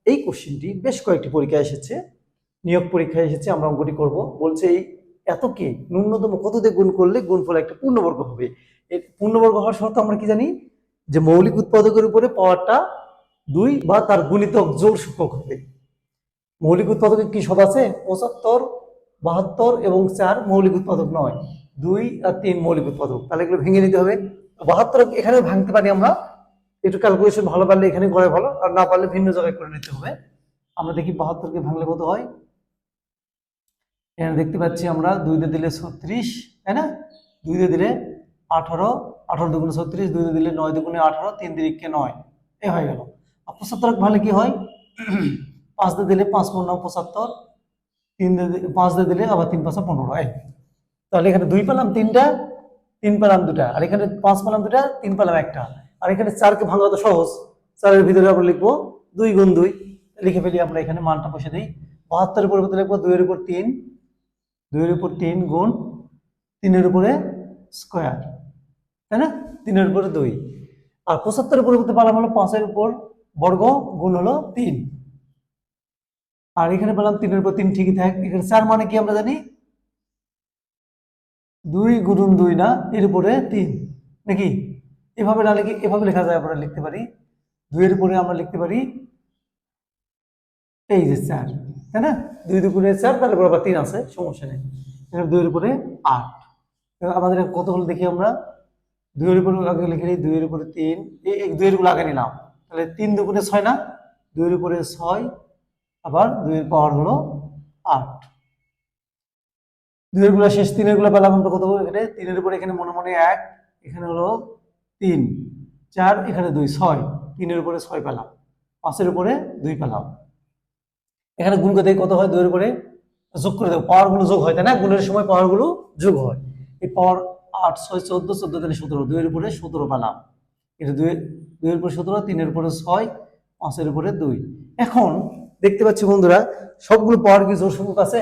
এই কোশ্চেনটি বেশ কয়েকটি পরীক্ষায় এসেছে, নিয়োগ পরীক্ষায় এসেছে। আমরা অঙ্কটি করব। বলছে এই এতকে ন্যূনতম কত দিয়ে গুণ করলে গুণফল একটা পূর্ণবর্গ হবে। এই পূর্ণবর্গ হওয়ার শর্ত আমরা কি জানি, যে মৌলিক উৎপাদকের উপরে পাওয়ারটা 2 বা তার গুণিতক জোড় সংখ্যক হবে। মৌলিক উৎপাদকের কি সব আছে? 75, 72 এবং 4 মৌলিক উৎপাদক নয়, 2 আর 3 মৌলিক উৎপাদক। তাহলে এগুলো ভেঙে নিতে হবে। 72 এখানে ভাঙতে পারি আমরা, একটু ক্যালকুলেশন ভালো পারলে এখানে করে ভালো, আর না পারলে ভিন্ন জায়গায় করে নিতে হবে। আমরা দেখি 72কে ভাঙলে কত হয়। এখানে দেখতে পাচ্ছি আমরা 2 দিয়ে দিলে 36, তাই না? 2 দিয়ে দিলে 18, 18 দুগুণে 36, 2 দিয়ে দিলে 9 দুগুণে 18, 3 দিয়ে 9, এ হয়ে গেল। আর 75 ভাঙলে কি হয়, 5 দিয়ে দিলে 5 × 9 75, 3 দিয়ে 5 দিয়ে দিলে আবার 3 × 5 15। তাহলে এখানে 2 পেলাম 3টা, 3 পেলাম 2টা, আর এখানে 5 পেলাম 2টা, 3 পেলাম 1টা। আর এখানে 4কে ভাঙা তো সহজ, 4 এর ভিতরে আমরা লিখবো 2 × 2, লিখে ফেলি আমরা। এখানে মানটা বসে দিই, 72 এর পরিবর্তে লিখবো 2 এর উপর 3, 2 এর উপর 3 গুণ 3 এর উপরে স্কয়ার, তাই না? 3 এর উপরে 2। আর 75 এর পরিবর্তে পেলাম হলো 5 এর উপর বর্গ গুণ হলো 3। আর এখানে পেলাম 3 এর উপর 3 ঠিকই থাকে। এখানে 4 মানে কি আমরা জানি, 2 × 2 না, এর উপরে 3 নাকি? এভাবে না লিখে এভাবে লেখা যায়, আমরা লিখতে পারি 2 এর উপরে আমরা লিখতে পারি এই যে 4, তাই না? 2 দুগুণে 4, তার উপর আবার 3 আছে, সমস্যা নেই। এখানে 2 এর উপরে 8। আমাদের কত হলো দেখি আমরা, 2 এর উপরে আগে লিখে নিই, 2 এর উপরে 3, এই 2 এর গুলো আগে নিলাম। তাহলে 3 দুগুণে 6 না, 2 এর উপরে 6, আবার 2 এর পাওয়ার হলো 8। 2 এর গুলা শেষ, 3 এর গুলা পেলাম আমরা কত, এখানে 3 এর উপরে এখানে মনে মনে 1, এখানে হলো 3, 4, এখানে 2, 6, 3 এর উপরে 6 পেলাম, 5 এর উপরে 2 পেলাম। এখানে গুণ করতে কত হয়, 2 এর উপরে যোগ করে দেবো, পাওয়ার গুলো যোগ হয়, তাই না? গুণের সময় পাওয়ার গুলো যোগ হয়। এই পাওয়ার 8, 6, 14, 14 তাহলে 17, 2 এর উপরে 17 পেলাম। এটা 2 এর উপরে 17, 3 এর উপরে 6, 5 এর উপরে 2। এখন দেখতে পাচ্ছি বন্ধুরা, সবগুলো পাওয়ার কি জোড় সংখ্যক আছে?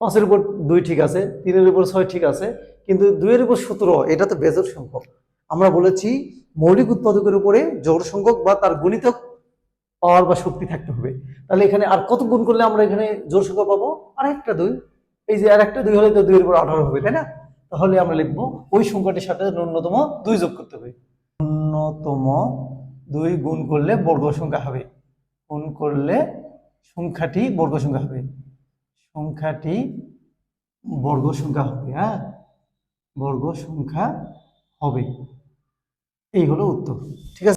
5 এর উপর 2 ঠিক আছে, 3 এর উপর 6 ঠিক আছে, কিন্তু 2 এর উপর 17 এটা তো বেজোড় সংখ্যক। আমরা বলেছি মৌলিক উৎপাদকের উপরে জোড় সংখ্যক বা তার গুণিতক পাওয়ার বা শক্তি থাকতে হবে। তাহলে এখানে আর কত গুণ করলে আমরা এখানে জোড় সংখ্যা পাবো? আরেকটা 2। এই যে আরেকটা 2 হলে তো 2 এর উপর 18 হবে, তাই না? তাহলে আমরা লিখবো ওই সংখ্যাটির সাথে ন্যূনতম 2 যোগ করতে হবে। ন্যূনতম 2 গুণ করলে বর্গ সংখ্যা হবে, গুণ করলে সংখ্যাটি বর্গ সংখ্যা হবে, সংখ্যাটি বর্গ সংখ্যা হবে। হ্যাঁ, বর্গ সংখ্যা হবে। এই হলো উত্তর। ঠিক আছে।